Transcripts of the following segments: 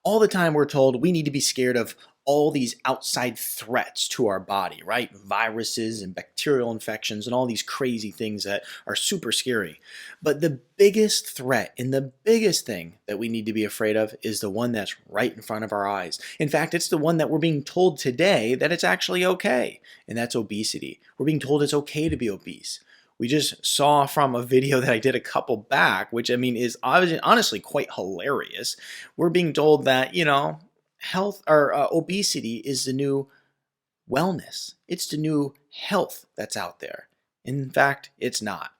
All the time we're told we need to be scared of all these outside threats to our body, right? Viruses and bacterial infections and all these crazy things that are super scary. But the biggest threat and the biggest thing that we need to be afraid of is the one that's right in front of our eyes. In fact, it's the one that we're being told today that it's actually okay, and that's obesity. We're being told it's okay to be obese. We just saw from a video that I did a couple back, which I mean is honestly quite hilarious. We're being told that, health or obesity is the new wellness. It's the new health that's out there. In fact, it's not.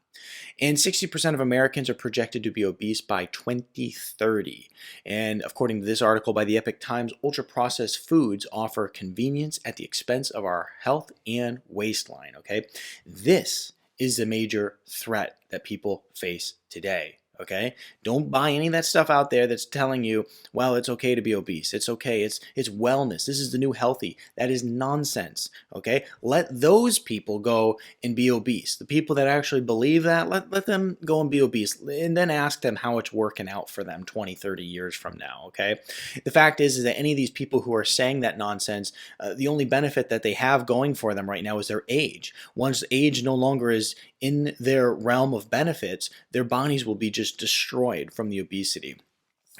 And 60% of Americans are projected to be obese by 2030. And according to this article by the Epic Times, ultra processed foods offer convenience at the expense of our health and waistline. Okay. This is the major threat that people face today. Okay, don't buy any of that stuff out there that's telling you, well, it's okay to be obese. It's okay. It's wellness. This is the new healthy. That is nonsense. Okay, let those people go and be obese. The people that actually believe that, let them go and be obese, and then ask them how it's working out for them 20, 30 years from now. Okay, the fact is that any of these people who are saying that nonsense, the only benefit that they have going for them right now is their age. Once age no longer is in their realm of benefits, their bodies will be just destroyed from the obesity.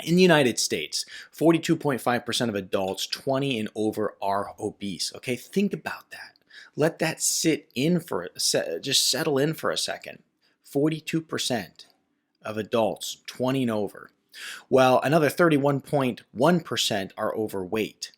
In the United States, 42.5% of adults 20 and over are obese. Okay, think about that. Let that just settle in for a second. 42% of adults 20 and over. Well, another 31.1% are overweight.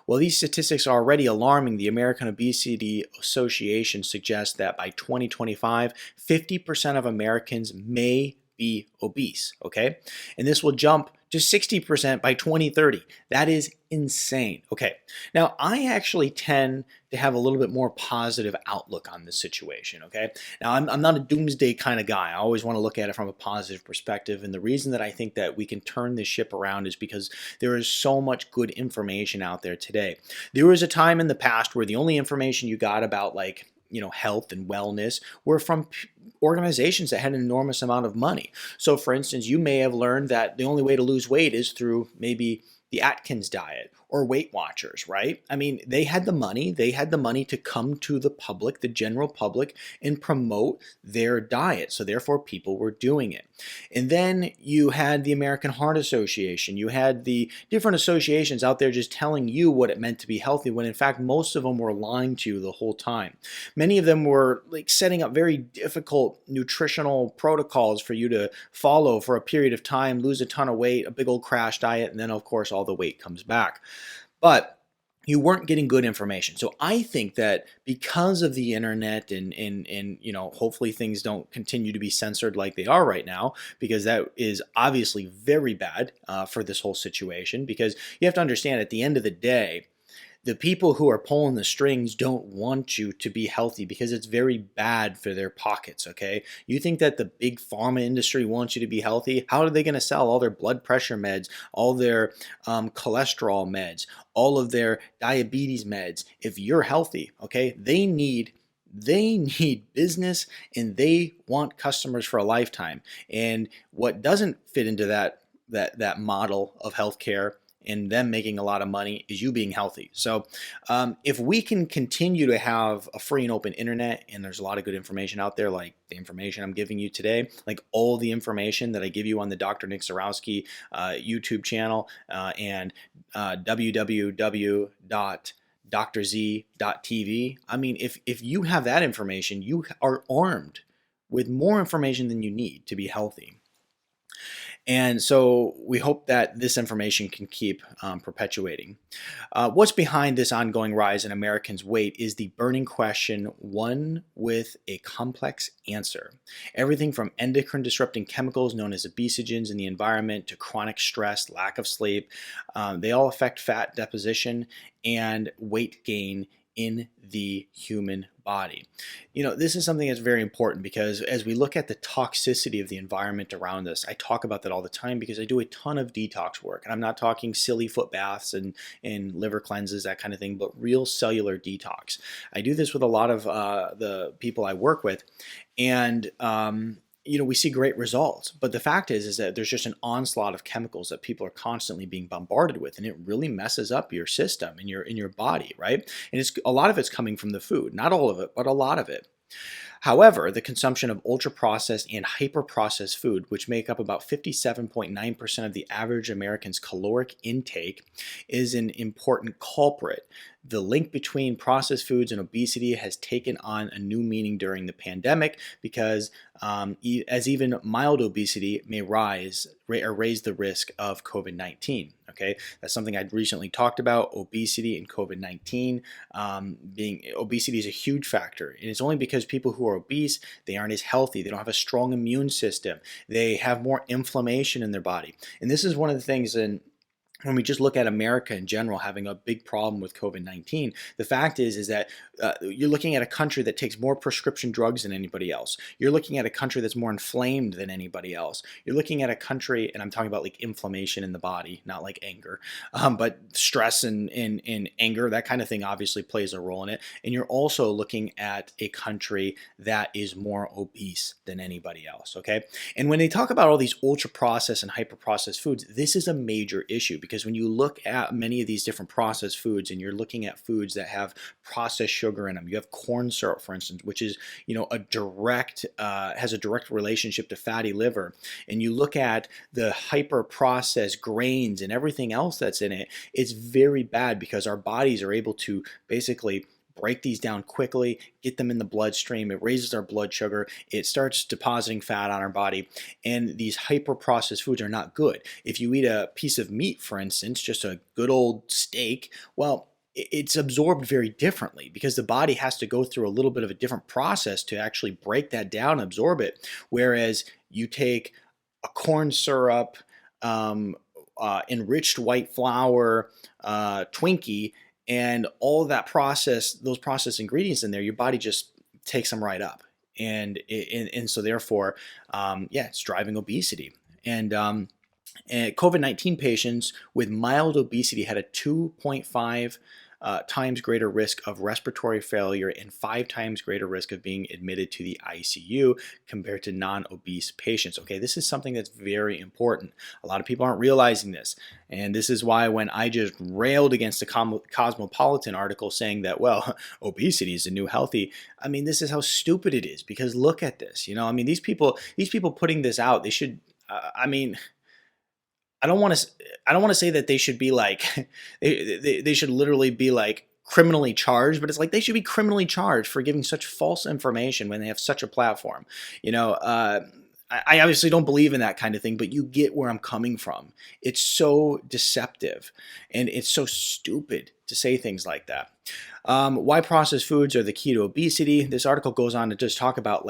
Well, these statistics are already alarming. The American Obesity Association suggests that by 2025, 50% of Americans may be obese, okay? And this will jump to 60% by 2030. That is insane. Okay, now I actually tend to have a little bit more positive outlook on this situation, okay? Now I'm not a doomsday kind of guy. I always want to look at it from a positive perspective, and the reason that I think that we can turn this ship around is because there is so much good information out there today. There was a time in the past where the only information you got about health and wellness were from organizations that had an enormous amount of money. So for instance, you may have learned that the only way to lose weight is through maybe the Atkins diet or Weight Watchers, right? I mean, they had the money. They had the money to come to the public, the general public, and promote their diet. So therefore, people were doing it. And then you had the American Heart Association. You had the different associations out there just telling you what it meant to be healthy, when in fact, most of them were lying to you the whole time. Many of them were like setting up very difficult nutritional protocols for you to follow for a period of time, lose a ton of weight, a big old crash diet, and then of course all the weight comes back. But you weren't getting good information. So I think that because of the internet and hopefully things don't continue to be censored like they are right now, because that is obviously very bad for this whole situation, because you have to understand at the end of the day, the people who are pulling the strings don't want you to be healthy because it's very bad for their pockets, okay? You think that the big pharma industry wants you to be healthy? How are they going to sell all their blood pressure meds, all their cholesterol meds, all of their diabetes meds if you're healthy, okay? They need business, and they want customers for a lifetime. And what doesn't fit into that model of healthcare and them making a lot of money is you being healthy. So if we can continue to have a free and open internet, and there's a lot of good information out there, like the information I'm giving you today, like all the information that I give you on the Dr. Nick Zarowski YouTube channel and www.drz.tv. I mean, if you have that information, you are armed with more information than you need to be healthy. And so we hope that this information can keep perpetuating. What's behind this ongoing rise in Americans' weight is the burning question, one with a complex answer. Everything from endocrine disrupting chemicals known as obesogens in the environment to chronic stress, lack of sleep, they all affect fat deposition and weight gain in the human body. This is something that's very important, because as we look at the toxicity of the environment around us, I talk about that all the time because I do a ton of detox work. And I'm not talking silly foot baths and liver cleanses, that kind of thing, but real cellular detox. I do this with a lot of the people I work with. And we see great results. But the fact is that there's just an onslaught of chemicals that people are constantly being bombarded with, and it really messes up your system and your body, right? And it's a lot of it's coming from the food, not all of it, but a lot of it. However, the consumption of ultra processed and hyper processed food, which make up about 57.9% of the average American's caloric intake, is an important culprit. The link between processed foods and obesity has taken on a new meaning during the pandemic because as even mild obesity may raise the risk of COVID-19. Okay, that's something I'd recently talked about: obesity and COVID-19. Being obesity is a huge factor, and it's only because people who are obese, they aren't as healthy, they don't have a strong immune system, they have more inflammation in their body. And this is one of the things when we just look at America in general having a big problem with COVID-19, the fact is that you're looking at a country that takes more prescription drugs than anybody else. You're looking at a country that's more inflamed than anybody else. You're looking at a country, and I'm talking about like inflammation in the body, not like anger, but stress and anger, that kind of thing obviously plays a role in it. And you're also looking at a country that is more obese than anybody else, okay? And when they talk about all these ultra processed and hyper processed foods, this is a major issue because when you look at many of these different processed foods and you're looking at foods that have processed sugar in them, you have corn syrup, for instance, which is has a direct relationship to fatty liver, and you look at the hyper processed grains and everything else that's in it, it's very bad because our bodies are able to basically break these down quickly, get them in the bloodstream. It raises our blood sugar. It starts depositing fat on our body. And these hyper processed foods are not good. If you eat a piece of meat, for instance, just a good old steak, well, it's absorbed very differently because the body has to go through a little bit of a different process to actually break that down and absorb it. Whereas you take a corn syrup, enriched white flour, Twinkie, and all of those processed ingredients in there, your body just takes them right up, and so therefore, it's driving obesity. And COVID-19 patients with mild obesity had a 2.5 times greater risk of respiratory failure and 5 times greater risk of being admitted to the ICU compared to non-obese patients. Okay, this is something that's very important. A lot of people aren't realizing this. And this is why when I just railed against the Cosmopolitan article saying that, well, obesity is the new healthy, I mean, this is how stupid it is because look at this. I mean, these people putting this out, they should, I don't want to. I don't want to say that they should be like, they should literally be like criminally charged, but it's like they should be criminally charged for giving such false information when they have such a platform. I obviously don't believe in that kind of thing, but you get where I'm coming from. It's so deceptive, and it's so stupid to say things like that. Why processed foods are the key to obesity? This article goes on to just talk about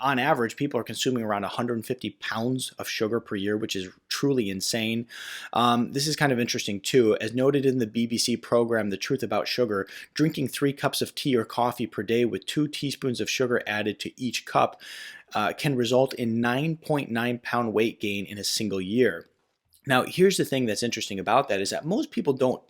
on average, people are consuming around 150 pounds of sugar per year, which is truly insane. This is kind of interesting too. As noted in the BBC program, The Truth About Sugar, drinking 3 cups of tea or coffee per day with 2 teaspoons of sugar added to each cup can result in 9.9 pound weight gain in a single year. Now, here's the thing that's interesting about that is that most people don't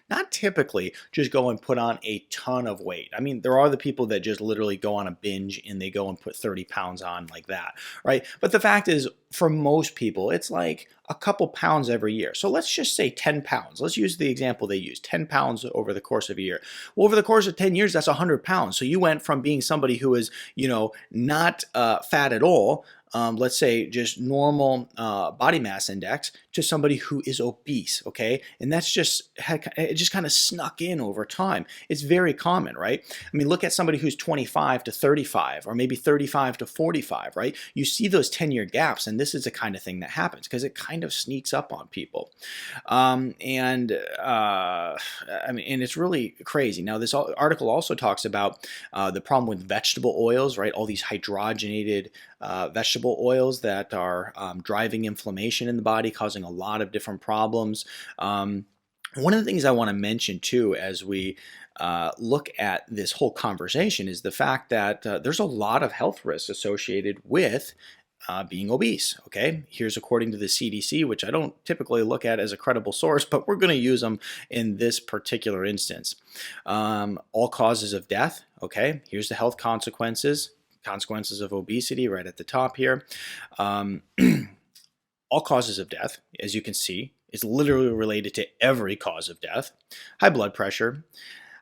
not typically, just go and put on a ton of weight. I mean, there are the people that just literally go on a binge and they go and put 30 pounds on like that, right? But the fact is, for most people, it's like a couple pounds every year. So let's just say 10 pounds. Let's use the example they use, 10 pounds over the course of a year. Well, over the course of 10 years, that's 100 pounds. So you went from being somebody who is, not fat at all, let's say just normal body mass index, to somebody who is obese, okay? And it just kind of snuck in over time. It's very common, right? I mean, look at somebody who's 25 to 35 or maybe 35 to 45, right? You see those 10-year gaps, and this is the kind of thing that happens because it kind of sneaks up on people. And it's really crazy. Now, this article also talks about the problem with vegetable oils, right? All these hydrogenated vegetable oils that are driving inflammation in the body, causing a lot of different problems. One of the things I want to mention too, as we look at this whole conversation, is the fact that there's a lot of health risks associated with being obese. Okay, here's according to the CDC, which I don't typically look at as a credible source, but we're going to use them in this particular instance. All causes of death. Okay, here's the health consequences. consequences of obesity right at the top here. Um, all causes of death, as you can see, is literally related to every cause of death. High blood pressure,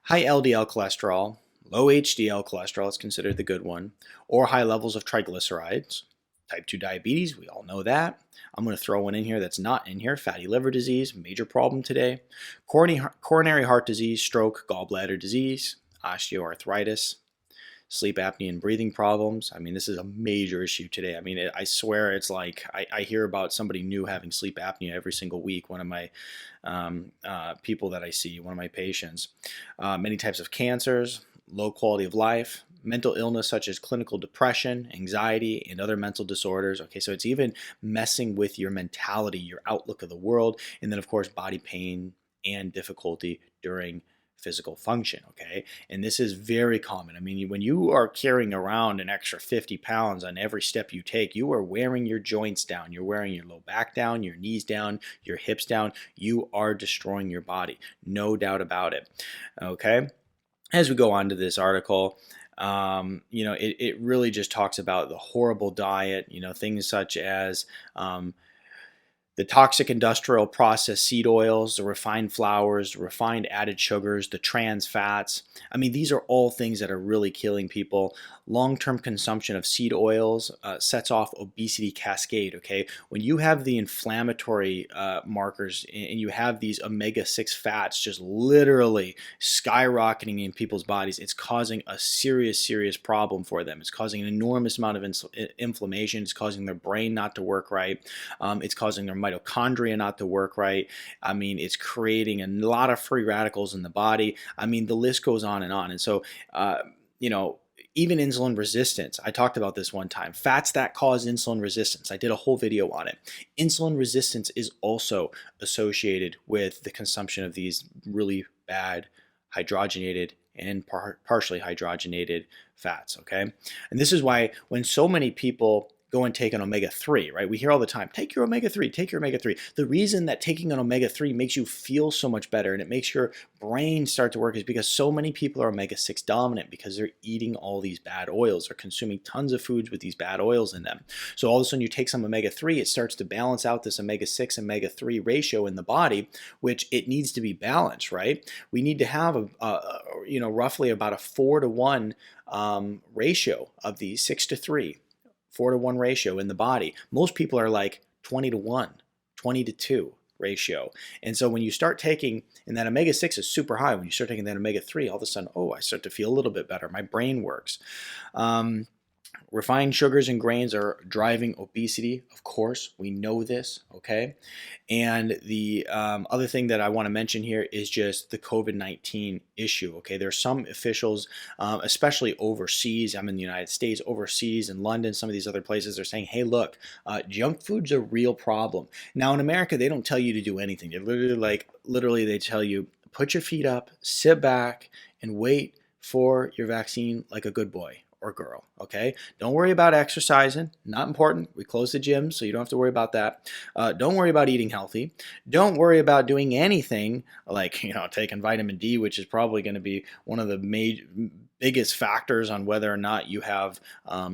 high LDL cholesterol, low HDL cholesterol is considered the good one, or high levels of triglycerides. Type 2 diabetes, we all know that. I'm going to throw one in here that's not in here. Fatty liver disease, major problem today. Coronary heart disease, stroke, gallbladder disease, osteoarthritis, sleep apnea and breathing problems. I mean, this is a major issue today. I mean, I swear it's like I hear about somebody new having sleep apnea every single week. One of my people that I see, one of my patients. Many types of cancers, low quality of life, mental illness such as clinical depression, anxiety, and other mental disorders. Okay, so it's even messing with your mentality, your outlook of the world, and then, of course, body pain and difficulty during physical function. Okay, and this is very common. I mean, when you are carrying around an extra 50 pounds on every step you take, you are wearing your joints down, you're wearing your low back down, your knees down, your hips down. You are destroying your body, no doubt about it. Okay, as we go on to this article, it really just talks about the horrible diet, things such as the toxic industrial processed seed oils, the refined flours, the refined added sugars, the trans fats. I mean, these are all things that are really killing people. Long-term consumption of seed oils sets off obesity cascade, okay? When you have the inflammatory markers and you have these omega-6 fats just literally skyrocketing in people's bodies, it's causing a serious, serious problem for them. It's causing an enormous amount of inflammation. It's causing their brain not to work right. It's causing their mitochondria not to work right. I mean, it's creating a lot of free radicals in the body. I mean, the list goes on and on. And so, even insulin resistance. I talked about this one time. Fats that cause insulin resistance. I did a whole video on it. Insulin resistance is also associated with the consumption of these really bad hydrogenated and partially hydrogenated fats, okay? And this is why when so many people go and take an omega-3, right? We hear all the time, take your omega-3, take your omega-3. The reason that taking an omega-3 makes you feel so much better and it makes your brain start to work is because so many people are omega-6 dominant because they're eating all these bad oils. They're consuming tons of foods with these bad oils in them. So all of a sudden you take some omega-3, it starts to balance out this omega-6 omega-3 ratio in the body, which it needs to be balanced, right? We need to have roughly about a 4-to-1 ratio of these, 6-to-3. 4-to-1 ratio in the body. Most people are like 20-to-1, 20-to-2 ratio. And so when you start taking, and that omega-6 is super high, when you start taking that omega-3, all of a sudden, I start to feel a little bit better. My brain works. Refined sugars and grains are driving obesity. Of course, we know this, okay? And the other thing that I want to mention here is just the COVID-19 issue, okay? There are some officials, especially overseas, I'm in the United States, overseas in London, some of these other places are saying, hey, look, junk food's a real problem. Now in America, they don't tell you to do anything. They're literally they tell you, put your feet up, sit back, and wait for your vaccine like a good boy or girl, okay? Don't worry about exercising, not important. We close the gym, so you don't have to worry about that. Don't worry about eating healthy. Don't worry about doing anything like, taking vitamin D, which is probably going to be one of the biggest factors on whether or not you have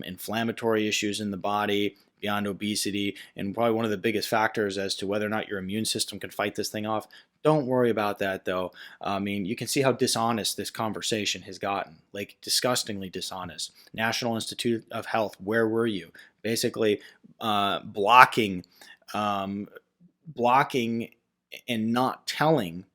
inflammatory issues in the body beyond obesity, and probably one of the biggest factors as to whether or not your immune system can fight this thing off. Don't worry about that, though. I mean, you can see how dishonest this conversation has gotten, like disgustingly dishonest. National Institute of Health, where were you? Basically, blocking and not telling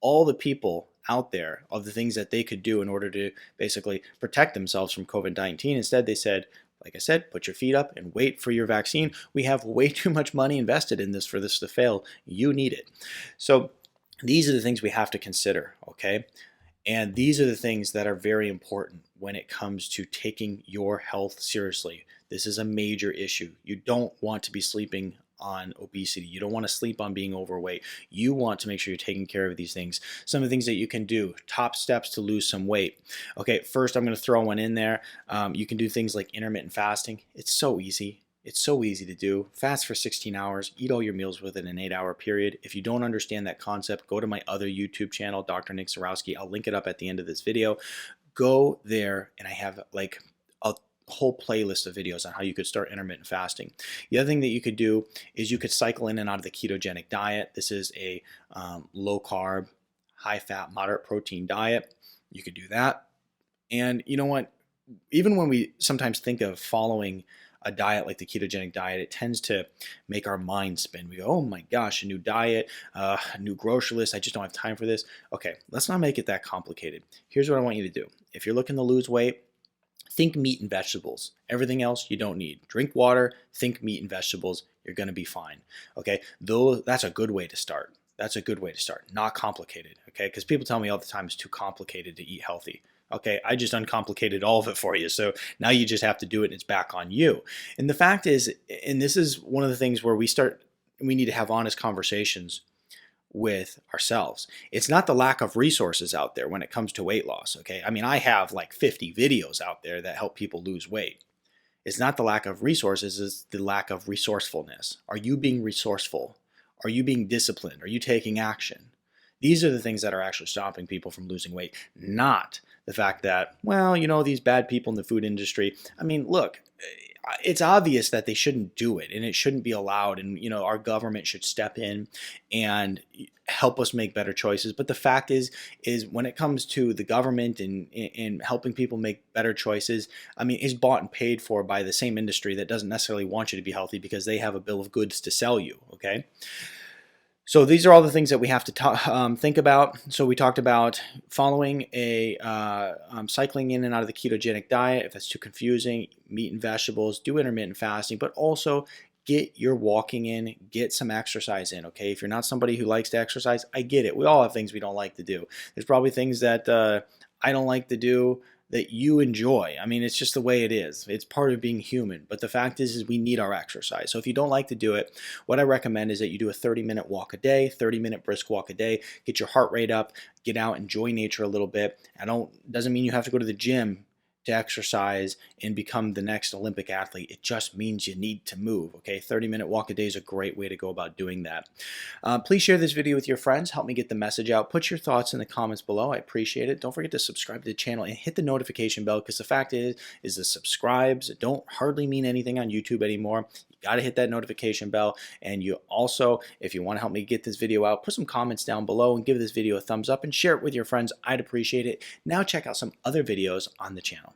all the people out there of the things that they could do in order to basically protect themselves from COVID-19. Instead, they said, like I said, put your feet up and wait for your vaccine. We have way too much money invested in this for this to fail. You need it. So these are the things we have to consider, okay? And these are the things that are very important when it comes to taking your health seriously. This is a major issue. You don't want to be sleeping on obesity. You don't want to sleep on being overweight. You want to make sure you're taking care of these things. Some of the things that you can do, top steps to lose some weight. Okay, first I'm going to throw one in there. You can do things like intermittent fasting. It's so easy. It's so easy to do. Fast for 16 hours. Eat all your meals within an 8-hour period. If you don't understand that concept, go to my other YouTube channel, Dr. Nick Zarowski. I'll link it up at the end of this video. Go there, and I have like a whole playlist of videos on how you could start intermittent fasting. The other thing that you could do is you could cycle in and out of the ketogenic diet. This is a low carb, high fat, moderate protein diet. You could do that. And you know what? Even when we sometimes think of following a diet like the ketogenic diet, it tends to make our mind spin. We go, oh my gosh, a new diet, a new grocery list. I just don't have time for this. Okay, let's not make it that complicated. Here's what I want you to do. If you're looking to lose weight, think meat and vegetables. Everything else you don't need. Drink water, think meat and vegetables. You're going to be fine. Okay, though that's a good way to start. That's a good way to start. Not complicated. Okay, because people tell me all the time it's too complicated to eat healthy. Okay, I just uncomplicated all of it for you. So now you just have to do it and it's back on you. And the fact is, and this is one of the things where we need to have honest conversations with ourselves. It's not the lack of resources out there when it comes to weight loss. Okay, I mean, I have like 50 videos out there that help people lose weight. It's not the lack of resources, it's the lack of resourcefulness. Are you being resourceful? Are you being disciplined? Are you taking action? These are the things that are actually stopping people from losing weight, not the fact that, well, you know, these bad people in the food industry. I mean, look, it's obvious that they shouldn't do it and it shouldn't be allowed. And, you know, our government should step in and help us make better choices. But the fact is when it comes to the government and helping people make better choices, I mean, it's bought and paid for by the same industry that doesn't necessarily want you to be healthy because they have a bill of goods to sell you. Okay. So these are all the things that we have to think about. So we talked about following a cycling in and out of the ketogenic diet. If that's too confusing, meat and vegetables, do intermittent fasting, but also get your walking in, get some exercise in, okay? If you're not somebody who likes to exercise, I get it. We all have things we don't like to do. There's probably things that I don't like to do that you enjoy. I mean, it's just the way it is. It's part of being human. But the fact is we need our exercise. So if you don't like to do it, what I recommend is that you do a 30-minute walk a day, 30-minute brisk walk a day, get your heart rate up, get out, enjoy nature a little bit. Doesn't mean you have to go to the gym to exercise and become the next Olympic athlete. It just means you need to move, okay? 30-minute walk a day is a great way to go about doing that. Please share this video with your friends. Help me get the message out. Put your thoughts in the comments below. I appreciate it. Don't forget to subscribe to the channel and hit the notification bell because the fact is the subscribes don't hardly mean anything on YouTube anymore. You got to hit that notification bell. And you also, if you want to help me get this video out, put some comments down below and give this video a thumbs up and share it with your friends. I'd appreciate it. Now check out some other videos on the channel.